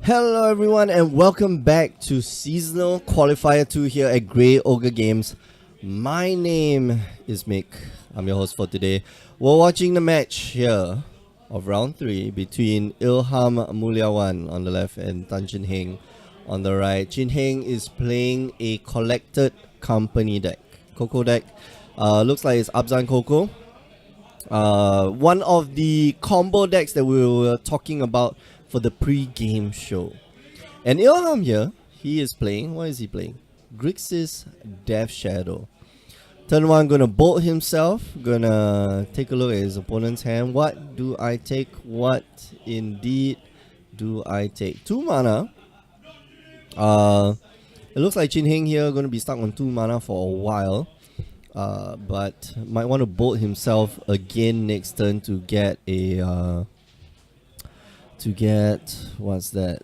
Hello everyone and welcome back to Seasonal Qualifier 2 here at GOGI Games. My name is Mick. I'm your host for today. We're watching the match here of round 3 between Ilham Mulyawan on the left and Tan Chin Heng on the right. Chin Heng is playing a collected company deck. Coco deck. Looks like it's Abzan Coco. One of the combo decks that we were talking about for the pre-game show. And Ilham here, he is playing, what is he playing? Grixis Death Shadow. Turn 1, gonna bolt himself, gonna take a look at his opponent's hand. What do I take? What indeed do I take? 2 mana. It looks like Chin Heng here gonna be stuck on 2 mana for a while. But might want to bolt himself again next turn to get a what's that,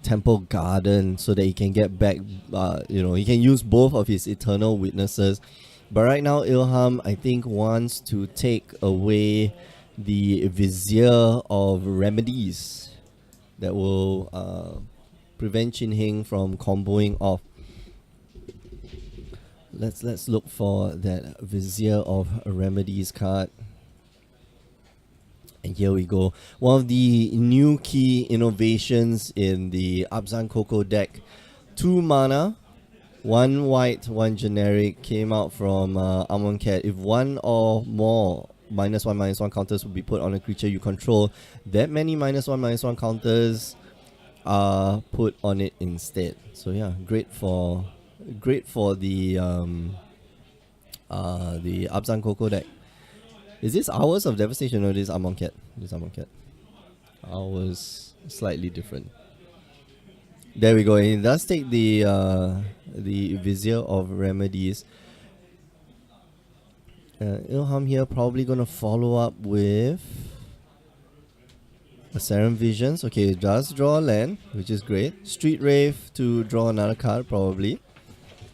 Temple Garden, so that he can get back, he can use both of his Eternal Witnesses. But right now Ilham, I think, wants to take away the Vizier of Remedies that will prevent Chin Heng from comboing off. Let's look for that Vizier of Remedies card. And here we go. One of the new key innovations in the Abzan Coco deck. 2 mana, 1 white, 1 generic, came out from Amon Cat. If 1 or more -1/-1 counters will be put on a creature you control, that many -1/-1 counters are put on it instead. So yeah, great for the Abzan Coco deck. Is this Hours of Devastation? No, this is Amon Cat. Hours slightly different. There we go. He does take the Vizier of Remedies. Ilham here probably gonna follow up with a Serum Visions. Okay, it does draw a land, which is great. Street Wraith to draw another card probably.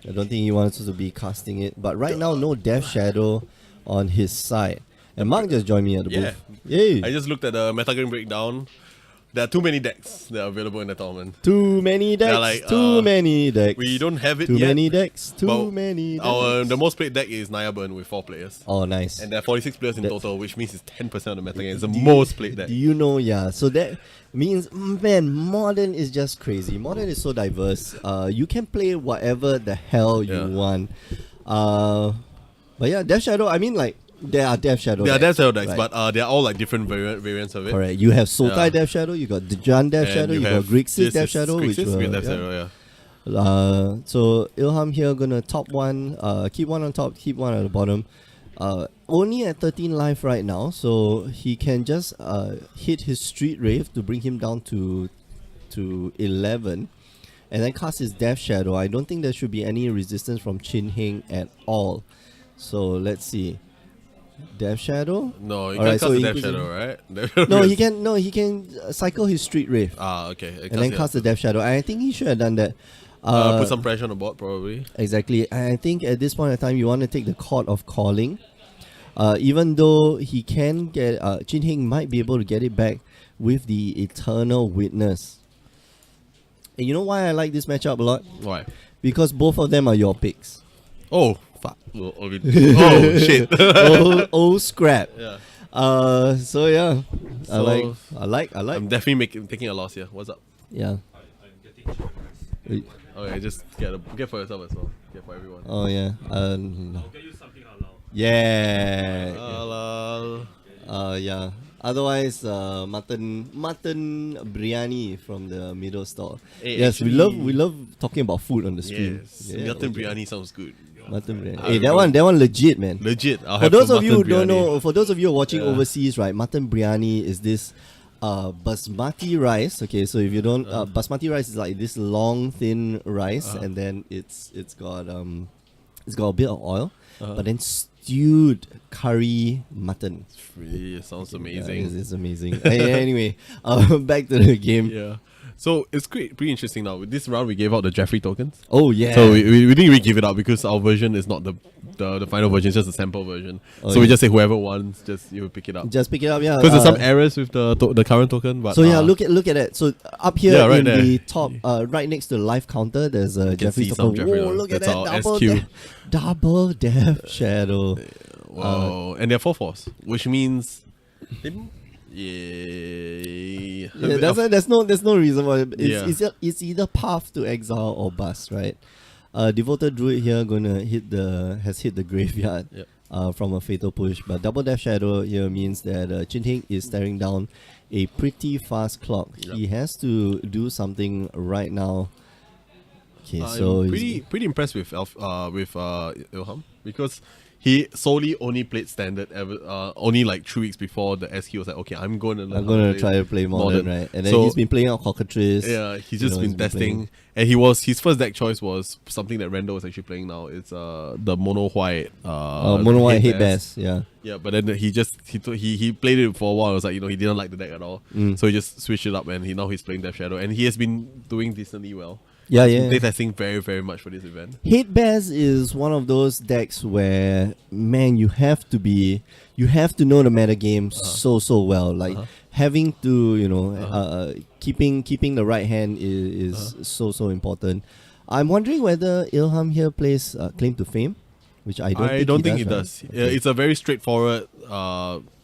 I don't think he wants to be casting it, but right now no Death Shadow on his side. And Mark just joined me at the booth. Yay! I just looked at the metagame breakdown. There are too many decks that are available in the tournament. Too many decks. Like, too many decks. We don't have it too yet. Many decks. Too many decks. The most played deck is Naya Burn with 4 players. Oh, nice. And there are 46 players in total, which means it's 10% of the metagame. It's the most played deck. Do you know? Yeah. So that means, man, Modern is just crazy. Modern is so diverse. You can play whatever the hell you want. But yeah, Death Shadow. I mean, like, there are Death Shadow decks. There are Death Shadow decks, right? but they're all like different variants of it. Correct. You have Sultai Death Shadow, you got Dejan Death Shadow, you got Grixis Death Shadow, so Ilham here gonna top 1, keep 1 on top, keep 1 at the bottom. Only at 13 life right now, so he can just hit his Street Wraith to bring him down to 11, and then cast his Death Shadow. I don't think there should be any resistance from Chin Heng at all. So let's see. Death Shadow? No, you can't cast the Death Shadow, right? No, he can cycle his Street Wraith. Okay. And then cast the Death Shadow. I think he should have done that. Put some pressure on the board, probably. Exactly. I think at this point in time, you want to take the Court of Calling. Even though he can get, Chin Heng might be able to get it back with the Eternal Witness. And you know why I like this matchup a lot? Why? Because both of them are your picks. Oh, fuck. Oh, shit. oh, scrap. Yeah. So yeah, So I like. I'm definitely taking a loss here. What's up? Yeah. Okay, just get for yourself as well. Get for everyone. Oh yeah. No. Yeah. Yeah. Otherwise, mutton biryani from the middle stall. Hey, yes, actually, we love talking about food on the stream. Yes, mutton biryani sounds good. Mutton biryani. Hey, that one legit, man. Legit. For those of you who don't know, for those of you who are watching overseas, right? Mutton biryani is this basmati rice. Okay, so if you don't, basmati rice is like this long, thin rice, and then it's got a bit of oil, but then stewed curry mutton. It sounds amazing. Yeah, it's amazing. Anyway, back to the game. Yeah. So it's pretty interesting now. With this round, we gave out the Jeffrey tokens. Oh yeah. So we didn't really give it out because our version is not the final version, it's just a sample version. Oh, so we just say whoever wants, just you pick it up. Just pick it up, yeah. Because there's some errors with the current token. But so yeah, look at it. So up here yeah, right in there. the top, right next to the live counter, there's a Jeffrey's token. Jeffrey Whoa, look at That's that our double SQ. double depth shadow. Wow. And they're 4/4s, which means Yeah, there's no reason why it's either path to exile or bust, right? Devoted Druid here has hit the graveyard from a fatal push, but double death shadow here means that Chin Hing is staring down a pretty fast clock. Yep. He has to do something right now. Okay, so I'm pretty impressed with Ilham because he solely only played standard only like 3 weeks before the SQ was like, okay, I'm gonna try to play modern, right? And then so, he's been playing out Cockatrice. Yeah, he's just been testing, and his first deck choice was something that Randall is actually playing now. It's the mono white hate bass, yeah. Yeah, but then he played it for a while. It was like, he didn't like the deck at all, so he just switched it up, and he's playing Death Shadow, and he has been doing decently well. Yeah. They're testing very, very much for this event. Hate Bears is one of those decks where, man, you have to know the meta game so well. Like having to, keeping the right hand is so important. I'm wondering whether Ilham here plays Claim to Fame, which I don't think he does. Yeah, it's a very straightforward.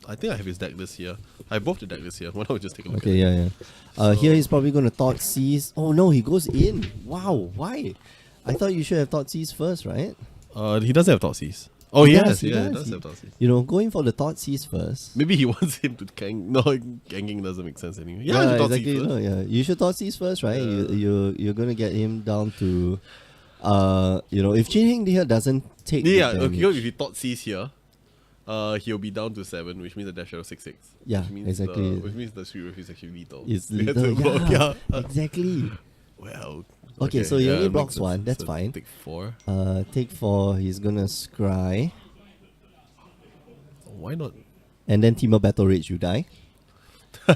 I think I have his deck this year. I have both the deck this year. Why don't we just take a look at it? Yeah. Here he's probably going to Thought Seize. Oh no, he goes in. Wow, why? I thought you should have Thought Seize first, right? He doesn't have Thought Seize. Oh, he does have Thought Seize. Going for the Thought Seize first. Maybe he wants him to gang. No, ganking doesn't make sense anyway. Exactly. No, you should Thought Seize first, right? You're going to get him down to, if Chin Hing here doesn't take the damage. If he Thought Seize here, he'll be down to 7, which means the Dash Shadow 6/6. Yeah, exactly. Which means the Street Roof is actually lethal. It's lethal, exactly. Well. Okay, so he only blocks 1. That's fine. Take 4. Take 4. He's gonna scry. Why not? And then Teamer Battle Rage, you die.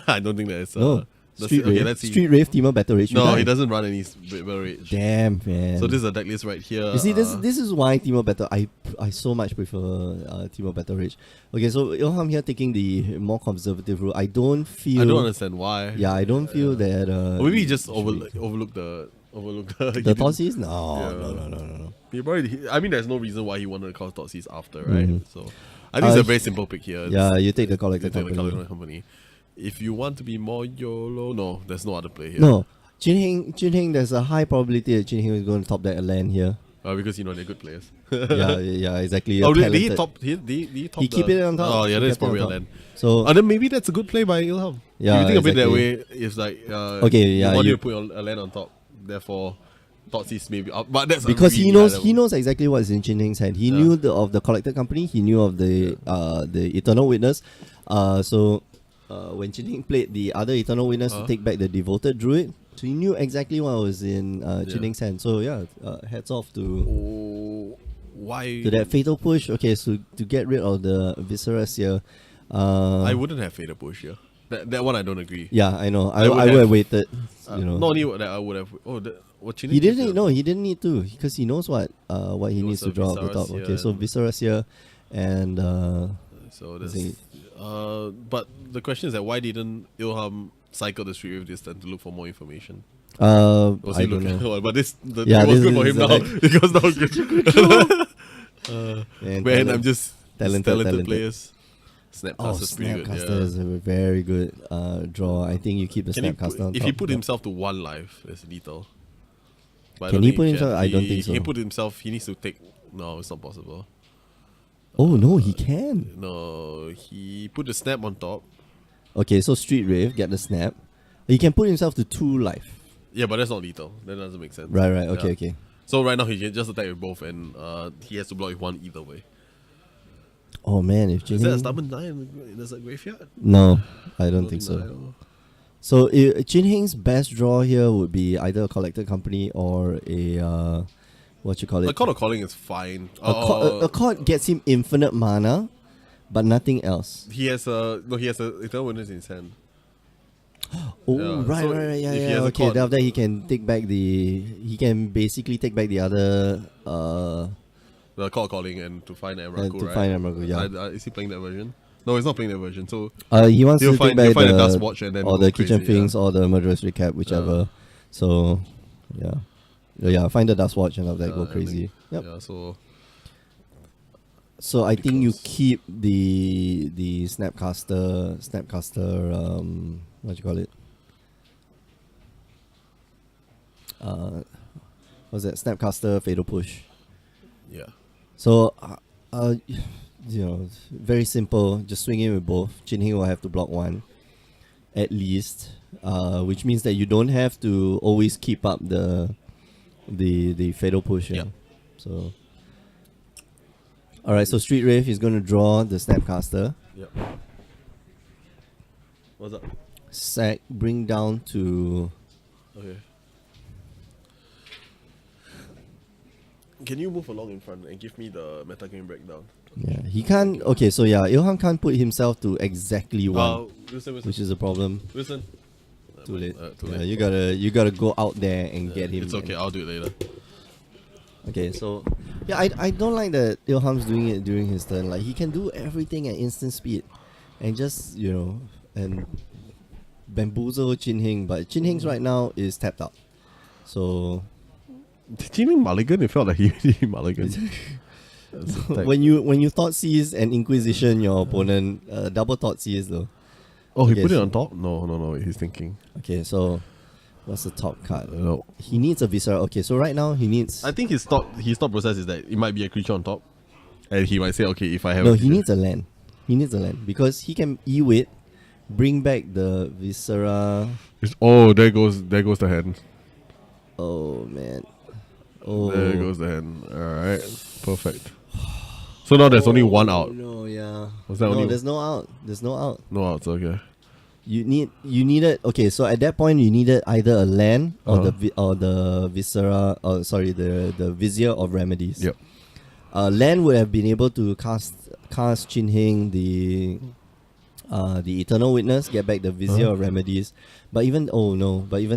I don't think that is. No. Street Rave. Let's see. Street Rave, Teamer Battle Rage. No, he doesn't run any Battle Rage. Damn, man. So this is a deck list right here. You see, this is why Teamer Battle. I so much prefer Teamer Battle Rage. Okay, so Ilham here taking the more conservative route. I don't understand why. Yeah, I don't feel that. Or maybe he just overlooked the Thoughtseize? No. He probably. I mean, there's no reason why he wanted to call Thoughtseize after, right? So I think it's a very simple pick here. Yeah, you take the Collector Company. If you want to be more YOLO, no, there's no other play here. No. Chin Hing, there's a high probability that Chin Hing is going to top deck a land here. Because they're good players. yeah, exactly. Oh, did he top? He keep it on top. Oh, yeah, that's probably a land. So, and then maybe that's a good play by Ilham. Yeah, if you think of it that way, it's like you want to put a land on top. Therefore, Thoughtseize maybe up. But that's because he knows exactly what's in Chin Hing's hand. He knew of the Collector Company. He knew of the Eternal Witness. So when Chin Hing played the other Eternal Witness to take back the Devoted Druid, so he knew exactly what was in Chin Hing's hand. So hats off to that fatal push. Okay, so to get rid of the Visceras here, I wouldn't have fatal push here. That one I don't agree. Yeah, I know. I would have waited. Not only that I would have. Chin Hing he didn't. No, he didn't need to because he knows what he needs to draw at the top. Okay, so Visceras here, and so this. But the question is that why didn't Ilham cycle the Street Wave this time to look for more information? Was he looking? But this was good for him now because now man, I'm just talented players. Snapcaster is pretty good. Snapcaster is a very good draw. I think you keep the Snapcaster on top. If he put himself to 1 life, that's lethal. But can he put himself? I don't think so. He can put himself. He needs to take. No, it's not possible. Oh no, he can. No, he put the snap on top. Okay, so Street Rave, get the snap. He can put himself to 2 life. Yeah, but that's not lethal. That doesn't make sense. Right. Okay. So right now he can just attack with both, and he has to block with 1 either way. Oh man, if Is that a stubborn die in the graveyard? No, I don't think so. So Chin Hing's best draw here would be either a Collector Company or a what you call it? A Court of Calling is fine. A court gets him infinite mana, but nothing else. He has a Eternal Witness in his hand. Oh, right, So right, yeah, if he yeah. has a Okay, court- then after that he can take back he can basically take back the other, the court calling and to find Emrakul, to right? find Emrakul, yeah. Is he playing that version? No, he's not playing that version. So he wants to take back find a the Dust Watch and then or go the Kitchen crazy, Finks or the Murderous Recap, whichever. So, yeah, find the Dust Watch and after that go crazy. Yep. Yeah, so I think you keep the Snapcaster, what you call it? What's that? Snapcaster Fatal Push. Yeah. So, very simple. Just swing in with both. Chin Hing will have to block one, at least, which means that you don't have to always keep up the Fatal Push. Yeah. So. Alright, so Street Rave is going to draw the Snapcaster. Yep. What's up? Sack, bring down to... Okay. Can you move along in front and give me the metagame breakdown? Yeah, he can't... Okay, so yeah, Ilham can't put himself to exactly one, Wilson. which is a problem. Wilson. Too late. Too Yeah, late. you gotta go out there and get him. It's okay, I'll do it later. Okay, so yeah, I don't like that Ilham's doing it during his turn. Like he can do everything at instant speed, and just and bamboozle Chin Hing. But Chin Hing's right now is tapped out. So did Chin Hing mulligan? It felt like he mulligan. when you thought seize and Inquisition your opponent, double thought seize though. Oh, he put it on top? No, he's thinking. Okay, so what's the top card? No. He needs a Viscera. Okay, so right now he needs... I think his thought process is that it might be a creature on top. And he might say, okay, if I have No, he needs a land. He needs a land. Because he can E-Wit, bring back the Viscera... Oh, there goes the hand. Oh, man. Oh. There goes the hand. Alright, perfect. So now there's only one out. No, yeah. Was that only... there's no out. There's no out. No outs, okay. You needed... Okay, so at that point you needed either a land or the Viscera... sorry, the Vizier of Remedies. Yep. Land would have been able to cast Chin Hing, the Eternal Witness, get back the Vizier of Remedies. But even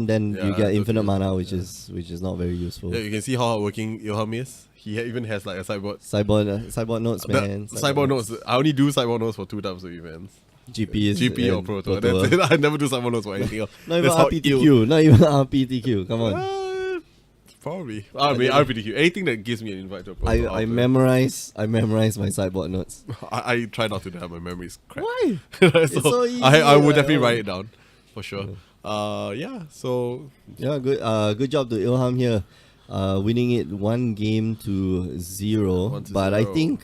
then you get infinite mana, which is not very useful. Yeah, you can see how hardworking Ilham is. He even has like a sideboard. Sideboard notes, man. Sideboard notes. I only do sideboard notes for 2 types of events. GP or Pro Tour. That's it. I never do sideboard notes for anything else. Not even RPTQ. Not even RPTQ. Come on. Probably. RPTQ. Anything that gives me an invite to a Pro Tour. I memorize my sideboard notes. I try not to have my memories crap. Why? It's so easy, I would definitely write it down for sure. So yeah, good job to Ilham here. Winning it 1 game to 0. But I think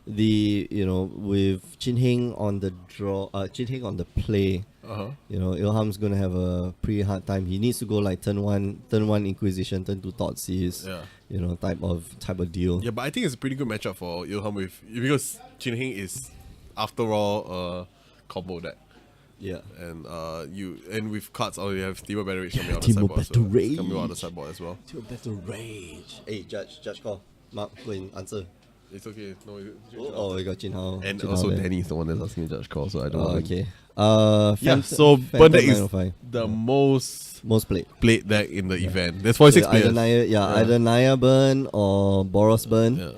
with Chin Hing on the draw, Chin Hing on the play, Ilham's gonna have a pretty hard time. He needs to go like turn one Inquisition, turn 2 Thoughtseize, type of deal. Yeah, but I think it's a pretty good matchup for Ilham because Chin Hing is after all a combo deck. Yeah, and with cards, you have Teemo Battle Rage coming out of the sideboard. Coming out of the sideboard as well. Teemo Battle Rage. Hey, judge call. Mark, go and answer. It's okay. No, we got Jin Hao. And Jin also Hao Danny's the one that's asking the judge call, so I don't know. Okay. So Bunda is the most played deck in the event. There's 46 players. Either Naya Burn or Boros Burn. Yeah.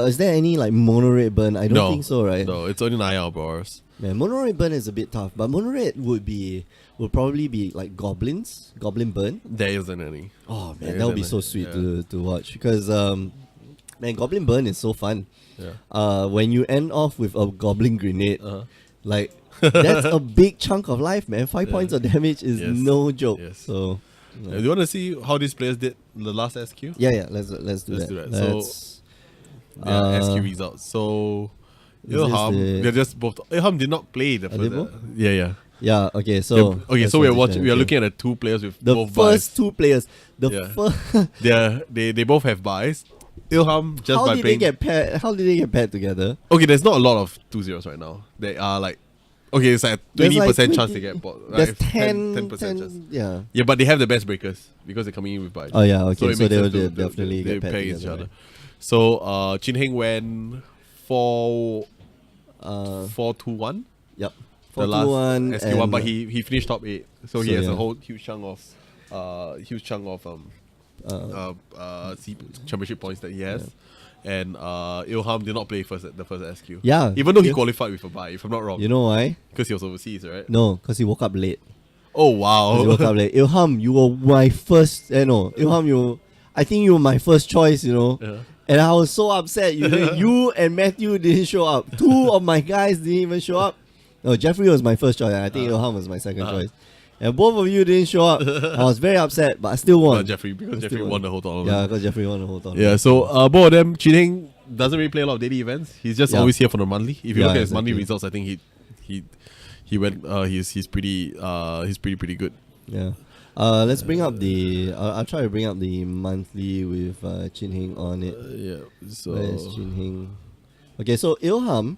Is there any like Mono Red Burn? I don't think so, right? No, it's only Naya or Boros. Man, Mono Red Burn is a bit tough, but Mono Red would probably be like Goblin Burn. There isn't any. Oh man, that would be so sweet to watch because man, Goblin Burn is so fun. Yeah. When you end off with a Goblin Grenade, like that's a big chunk of life, man. 5 points of damage is no joke. Yes. So, do you want to see how these players did the last SQ? Yeah. Let's do that. So, SQ results. So, Ilham, they're just both. Ilham did not play the first. Yeah. Okay. So so we're watching. We are looking at the 2 players with the both first buys. 2 players. They both have buys. Ilham just by playing. How did they get paired together? Okay, there's not a lot of 2-0s right now. They are like, okay, it's like 20% chance they get bought. There's 10% chance. Yeah, but they have the best breakers because they're coming in with buys. Oh yeah, okay. So they will definitely get paired pair together, each other. Right? So Chin Hing went 4-2-1. Yep. the last 4-2-1 SQ1, but he finished top 8, so he has yeah. a whole huge chunk of championship points that he has. Yeah. And Ilham did not play the first SQ. Yeah. Even though he qualified with a bye, if I'm not wrong. You know why? Because he was overseas, right? No, because he woke up late. Oh, wow. He woke up late. Ilham, you were my first... Ilham, I think you were my first choice, Yeah. And I was so upset. You and Matthew didn't show up. 2 of my guys didn't even show up. No, Jeffrey was my first choice. I think Ilham was my second choice. And both of you didn't show up. I was very upset, but I still won. Jeffrey won the whole tournament. Yeah, because Jeffrey won the whole tournament. Yeah, so both of them, Chin Heng doesn't really play a lot of daily events. He's just always here for the monthly. If you look at his monthly results, I think he went. He's pretty good. Yeah. Let's bring up the. I'll try to bring up the monthly with Chin Heng on it. Yeah. So where's Chin Heng? Okay, so Ilham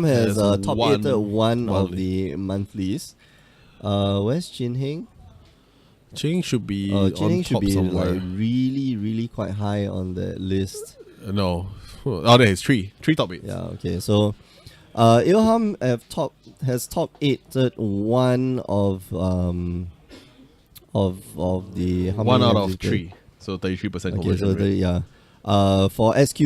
has top 8 one of the monthlies. Where's Chin Heng? Chin Heng should be Chin Heng should be somewhere. Like really, really quite high on that list. No. Oh, there is 3 top 8. Yeah, okay. So Ilham has top 8 one of the how one many out of 3. So 33% conversion rate. For SQ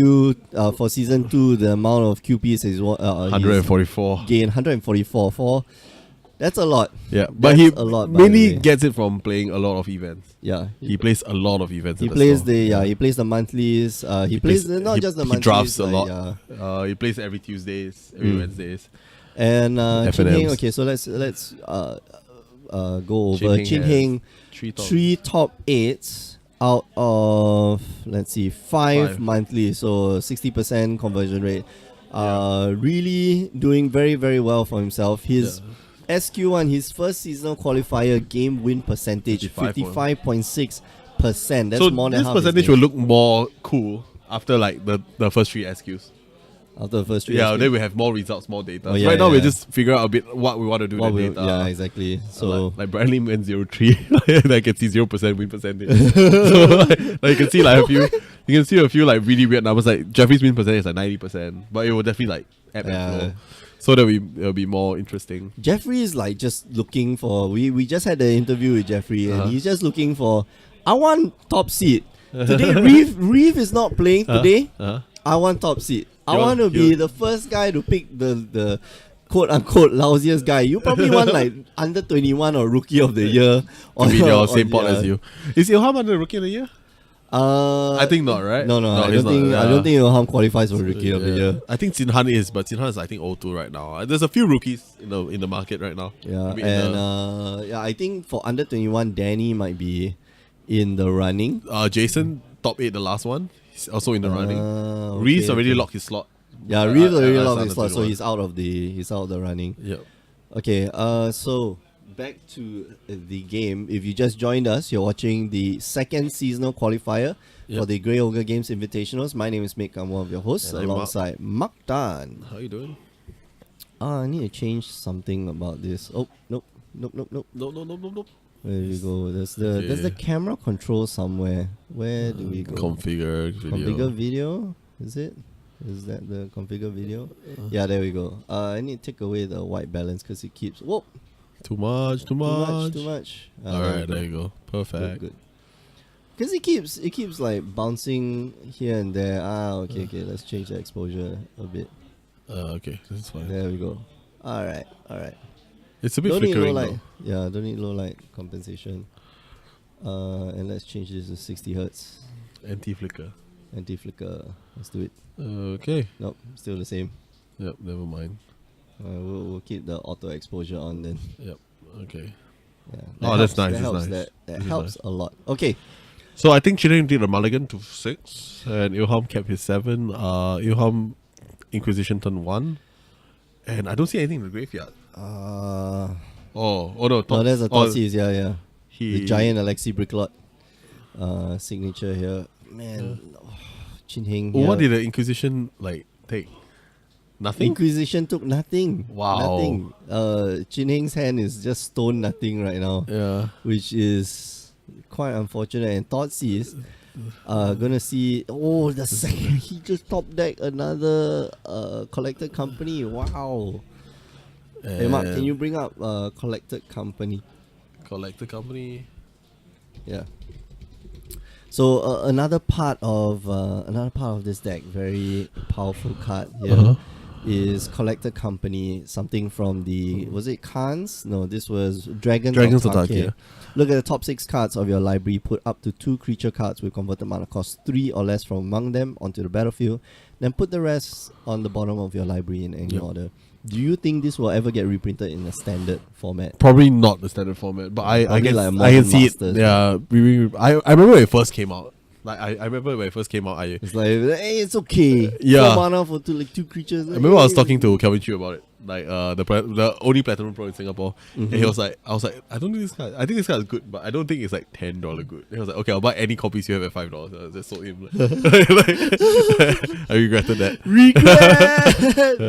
for season 2, the amount of QPs is 144. Gain 144. That's a lot. Yeah, but he mainly gets gets it from playing a lot of events. Yeah, he plays a lot of events. He plays he plays the monthlies. He plays not just the monthlies. He drafts a lot. He plays every Tuesdays, every Wednesdays. And Chin Heng. Okay, so let's go over Chin Heng. 3 top 8s out of 5 monthly, so 60% conversion rate. Really doing very, very well for himself. His SQ1, his first seasonal qualifier game win percentage, 55.6%. That's so more than this half. Percentage will look more cool after like the first 3 SQs. After the first 3 SQs. Then we have more results, more data. Oh, right now we just figure out a bit what we want to do with the data. Yeah, exactly. So like Bradley went 0.3. I can see 0% win percentage. So like you can see like a few like really weird numbers. Like Jeffrey's win percentage is like 90%, but it will definitely like ebb and flow. So that it'll be more interesting. Jeffrey is like just looking for. We just had the interview with Jeffrey, and he's just looking for. I want top seed today. Reeve is not playing today. I want top seed. I want to be the first guy to pick the quote unquote lousiest guy. You probably want like under 21 or rookie of the year. To be your same pot as you. Is Ilham under rookie of the year? I think not, right? No, I don't think Ilham qualifies for rookie of the year. I think Jinhan is, but Jinhan is I think 0-2 right now. There's a few rookies in the market right now. Yeah, and I think for under 21, Danny might be in the running. Jason top 8, the last one. He's also in the running. Reese already locked his slot. Yeah, Reese already locked his slot, so he's out of the running. Yep. Okay. So back to the game. If you just joined us, you're watching the second seasonal qualifier for the Grey Ogre Games Invitationals. My name is Mick. I'm one of your hosts, alongside Mark Dan. How you doing? I need to change something about this. Oh, nope. No. There you go. There's the camera control somewhere. Where do we go? Configure video. Is that the configure video? Yeah, there we go. I need to take away the white balance because it keeps. Whoa. Too much. Alright, there you go. Perfect. Good. Because it keeps like bouncing here and there. Okay. Let's change the exposure a bit. Okay, that's fine. There we go. Alright. It's a bit flickering though. Yeah, don't need low light compensation. And let's change this to 60 Hertz. Anti-flicker. Let's do it. Okay. Nope, still the same. Yep, never mind. We'll keep the auto exposure on then. Yep. Okay. Yeah, that's nice. That helps a lot. Okay. So I think Chin Heng did a mulligan to 6, and Ilham kept his 7. Ilham Inquisition turned 1, and I don't see anything in the graveyard. No. No, there's a Thoughtseize, yeah. The giant Alexi Bricklot signature here. Man, Chin Heng here. What did the Inquisition take? Nothing? Inquisition took nothing. Wow. Nothing. Chin Heng's hand is just stone nothing right now. Yeah. Which is quite unfortunate. And Thoughtseize gonna see. Oh, the second he just top deck another collected company. Wow. Hey Mark, can you bring up Collected Company? Collected Company. Yeah. So another part of this deck, very powerful card here, is Collected Company. Something from the was it Khans? No, this was Dragons of Tarkir. Yeah. Look at the top 6 cards of your library. Put up to 2 creature cards with converted mana cost 3 or less from among them onto the battlefield. Then put the rest on the bottom of your library in any order. Do you think this will ever get reprinted in a standard format? Probably not the standard format, but I can like I can see Masters, it. Yeah, I remember when it first came out. Like I remember when it first came out. It's like, hey, it's okay. Yeah. 4 mana for 2 creatures. I remember I was talking to Kelvin Chu about it, like the only Platinum Pro in Singapore, and I was like, I don't think this card. I think this card is good, but I don't think it's like $10 good. And he was like, okay, I'll buy any copies you have at $5. I just sold him. I regretted that.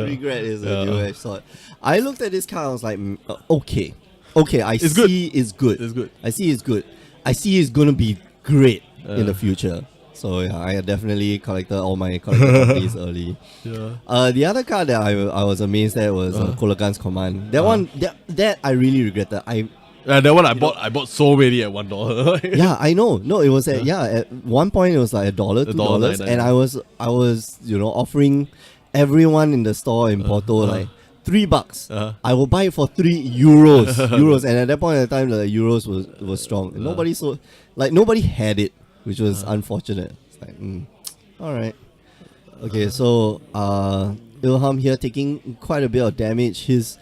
Regret is a new-edged sword. I looked at this card. I was like, okay. I see it's good. It's good. I see it's good. I see it's gonna be great in the future. So yeah, I definitely collected all my collected copies early. Yeah. The other card that I was amazed at was Kolagan's Command. That one, that I really regretted. That one I bought so many at $1. Yeah, I know. No, it was at one point it was like $1, $2, and I was offering everyone in the store in Porto like $3. I will buy it for €3. And at that point in time, the euros was strong. And nobody had it, which was unfortunate. It's like, all right. Okay, so Ilham here taking quite a bit of damage. His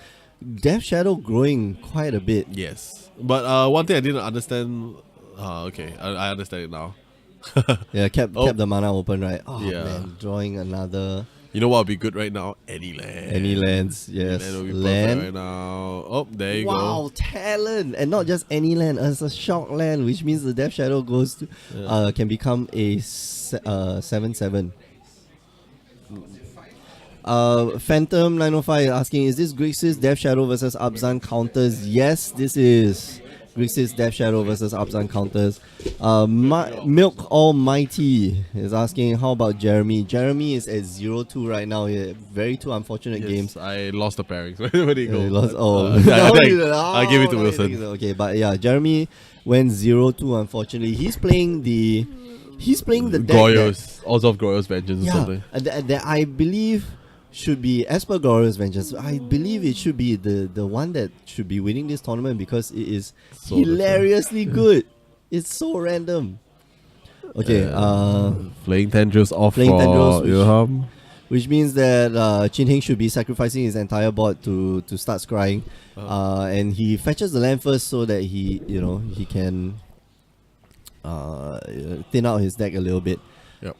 Death Shadow growing quite a bit. Yes, but one thing I didn't understand. Okay, I understand it now. Yeah, kept the mana open, right? Oh man, drawing another. You know what would be good right now? Any lands, yes. Land will be perfect right now. Oh, there you go. Wow, talent, and not just any land. It's a shock land, which means the Death Shadow goes to can become a 7/7. Phantom 905 is asking, is this Grixis Death Shadow versus Abzan counters? Yes, this is Grixis Death Shadow versus Abzan counters. Milk Almighty is asking, how about Jeremy? Jeremy is at 0-2 right now. Yeah, very two unfortunate games. I lost the pairings. Where did he go? I gave it to Wilson. Okay, but yeah, Jeremy went 0-2 unfortunately. He's playing the deck Goyos, also of Goyos Vengeance or something. That I believe should be, as per Goyos Vengeance, I believe it should be the one that should be winning this tournament because it is so hilariously good. It's so random. Okay, Flaying Tendrils off for Ilham. Which means that Chin Heng should be sacrificing his entire board to start scrying. And he fetches the land first so that he can thin out his deck a little bit.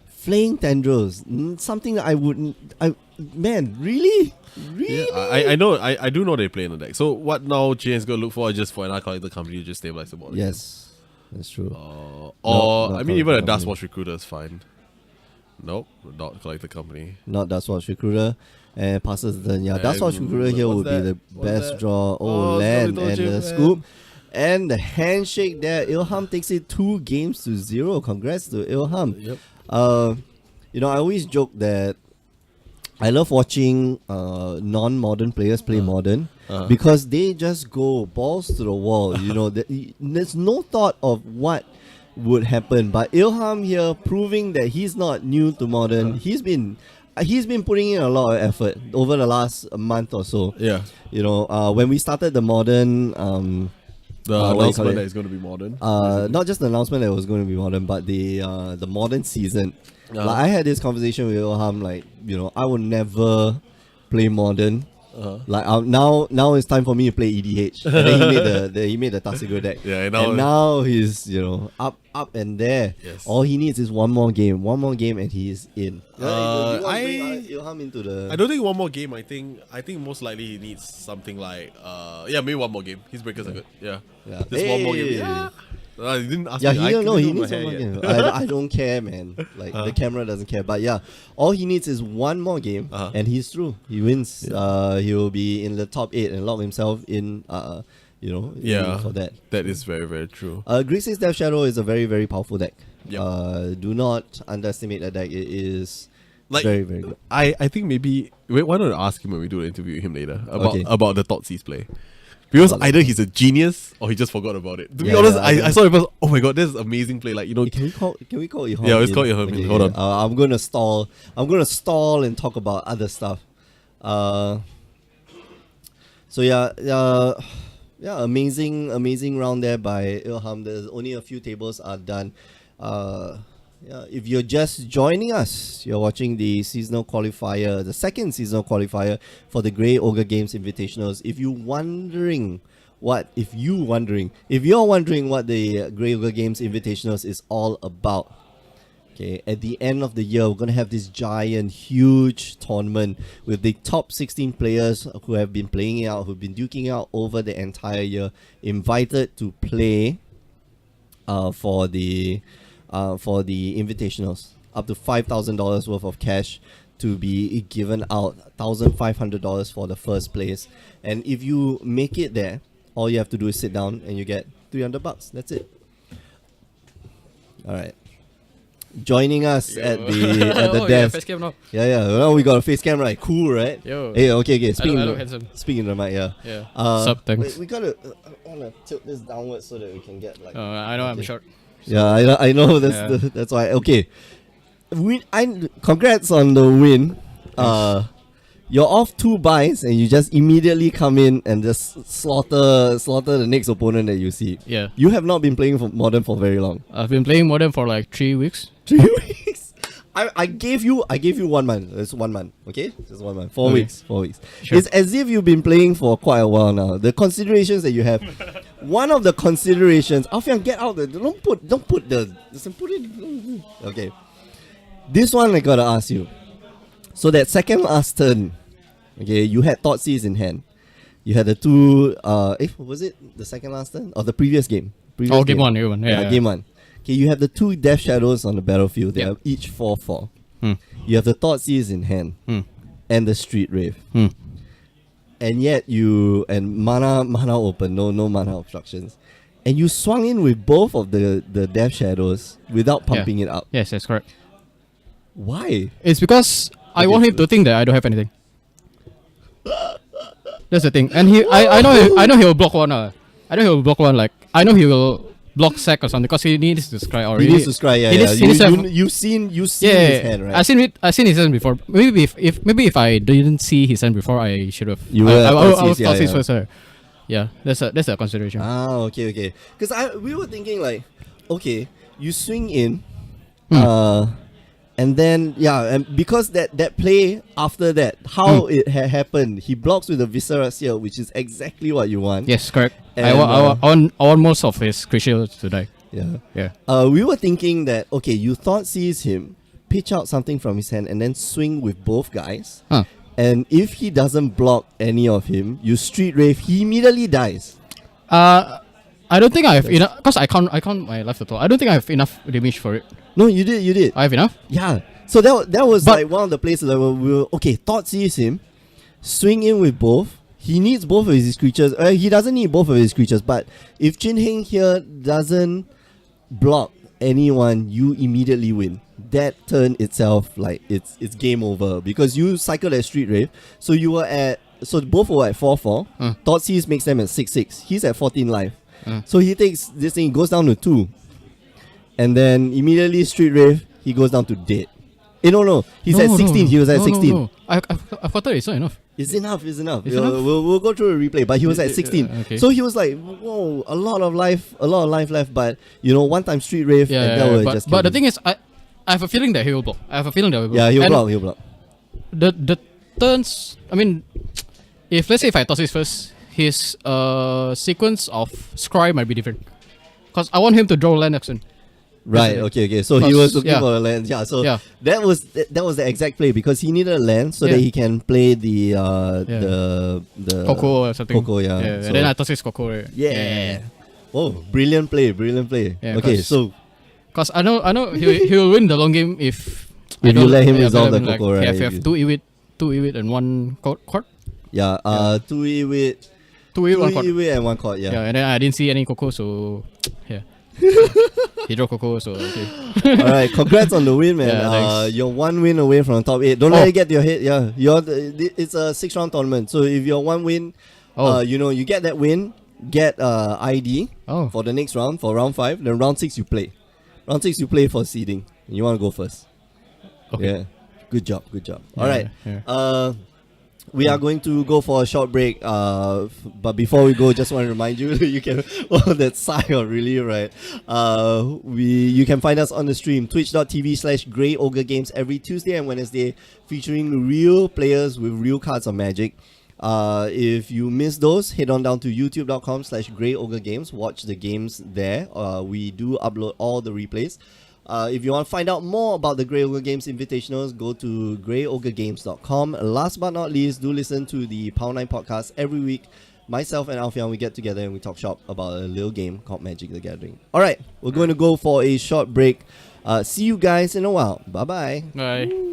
Flaying Tendrils, something that man, really? Yeah, I do know they play in the deck. So what now Jane's going to look for is just for an Collected Company to just stabilize the board. Yes, that's true. I mean, even a Dustwatch Recruiter is fine. Nope, not Collected Company. Not Dustwatch Recruiter. And passes the turn. Yeah, Dustwatch Recruiter here would be the best draw. Land and the scoop. And the handshake there. Ilham takes it 2-0. Congrats to Ilham. Yep. I always joke that I love watching non-modern players play modern because they just go balls to the wall. There's no thought of what would happen. But Ilham here proving that he's not new to modern. He's been putting in a lot of effort over the last month or so. Yeah. When we started the modern the announcement that it's going to be modern. Not just the announcement that it was going to be modern, but the modern season. Like, I had this conversation with Ilham, like, I would never play modern. Like now it's time for me to play EDH. And then he made the Tasigo deck. Yeah, and now he's up and there. Yes. All he needs is one more game, and he is in. Ilham into the. I don't think one more game. I think most likely he needs something like maybe one more game. His breakers are good. Yeah. Just one more game. Yeah. He didn't ask me. He needs one more game. I don't care, man. Like the camera doesn't care. But yeah, all he needs is one more game, and he's through. He wins. He will be in the top 8 and lock himself in. For that. That is very, very true. Grixis Death Shadow is a very, very powerful deck. Yep. Do not underestimate that deck. It is Like, very, very good. I think maybe why don't I ask him when we do the interview with him later Okay. about the Thoughtseize play. Because either he's a genius or he just forgot about it. To be honest, I saw it was, oh my god, this is amazing play. Like, you know, Can we call Ihom? Yeah, let's call Ihom. Okay, Hold on. I'm gonna stall and talk about other stuff. So amazing round there by Ilham. There's only a few tables are done. If you're just joining us, you're watching the seasonal qualifier, the second seasonal qualifier for the Grey Ogre Games Invitationals. If you're wondering what the Grey Ogre Games Invitationals is all about, okay, at the end of the year, we're gonna have this giant, huge tournament with the top 16 players who have been playing it out, who've been duking it out over the entire year, invited to play for the invitationals, up to $5,000 worth of cash to be given out, $1,500 for the first place. And if you make it there, all you have to do is sit down and you get $300. That's it. All right. Joining us at the desk. Face cam now. Yeah. Well, we got a face cam, right? Cool, right? Yo. Hey, okay. Handsome. Speaking of the mic, yeah. Yeah. Sup, thanks. We gotta. I wanna tilt this downwards so that we can get like. I know I'm short. Yeah, I know. That's why. Okay, congrats on the win. You're off 2 buys and you just immediately come in and just slaughter the next opponent that you see. Yeah. You have not been playing for Modern for very long. I've been playing Modern for like 3 weeks. 3 weeks. I gave you 1 month. It's 1 month. Okay, just 1 month. 4 weeks. 4 weeks. Sure. It's as if you've been playing for quite a while now. The considerations that you have. One of the considerations. Alfian, get out. Don't put the. Listen, put it. Okay. This one I gotta ask you. So that second last turn, okay, you had Thoughtseize in hand. You had the 2. Was it the second last turn or the previous game? Game one. Yeah, game 1. Okay, you have the 2 Death Shadows on the battlefield. They are each 4/4. You have the Thoughtseize in hand and the Street Rave. And yet mana open, no mana obstructions. And you swung in with both of the Death Shadows without pumping it up. Yes, that's correct. Why? It's because I want him to think that I don't have anything. That's the thing. And I know he'll block one. I know he'll block one. Like, I know he will block sack or something because he needs to scry already. He needs to scry, You've seen his hand, right? I seen his hand before. Maybe if I didn't see his hand before, I should have. You I were Thoughtseize first. Yeah, that's a consideration. Okay. Because we were thinking like, okay, you swing in, and then and because that play after that, how it happened, he blocks with the Viscera Seal, which is exactly what you want. Yes, correct. And, I want most of his creatures to die. Yeah. We were thinking that, okay, you Thoughtseize him, pitch out something from his hand, and then swing with both guys. And if he doesn't block any of him, you Street Rave, he immediately dies. I don't think I have enough, because I count my life total. I don't think I have enough damage for it. No, you did. I have enough? Yeah. So that was like one of the places that we were, okay, Thoughtseize him, swing in with both. He needs both of his creatures. He doesn't need both of his creatures, but if Chin Heng here doesn't block anyone, you immediately win. That turn itself, like, it's game over because you cycled at Street Rave. So both were at 4/4. Thoughtseize makes them at 6/6. He's at 14 life. So he takes this thing, goes down to 2. And then immediately Street Rave, he goes down to dead. No. He's at 16. He was at 16. No. I thought it's not enough. It's enough. We'll go through a replay, but he was at 16. Okay. So he was like, whoa, a lot of life left, but one time Street Rave, but the thing is, I have a feeling that he will block. Yeah, he'll block. The turns, I mean, let's say if I toss this first, his sequence of scry might be different. Because I want him to draw land action. Right. Okay. So he was looking for a land. Yeah. So that was the exact play because he needed a land so that he can play the Coco or something. Coco. Yeah. So and then I toss his Coco. Right? Yeah. Oh, brilliant play. Yeah, okay. So because I know he will win the long game if you let him resolve the Coco. Right. You have 2 Ewit and 1 court. Yeah. 2 Ewit. 1 court. And 1 court. Yeah. And then I didn't see any Coco, so yeah. Hydro Coco, so okay. Alright, congrats on the win, man. Yeah, you're 1 win away from the top 8. Don't let it get to your head. Yeah, it's a 6-round tournament. So if you're 1 win, you get that win, get ID for the next round, for round 5. Then round 6 you play. Round 6 you play for seeding. And you want to go first. Okay. Yeah. Good job. Yeah, Alright. yeah. We are going to go for a short break, but before we go, just want to remind you you can that sigh of relief, right? You can find us on the stream twitch.tv/Grey Ogre Games every Tuesday and Wednesday, featuring real players with real cards of Magic. If you miss those, head on down to youtube.com/Grey Ogre Games. Watch the games there. We do upload all the replays. If you want to find out more about the Grey Ogre Games Invitationals, go to greyogregames.com. Last but not least, do listen to the Power 9 podcast every week. Myself and Alfian, we get together and we talk shop about a little game called Magic the Gathering. Alright, we're going to go for a short break. See you guys in a while. Bye-bye. Bye.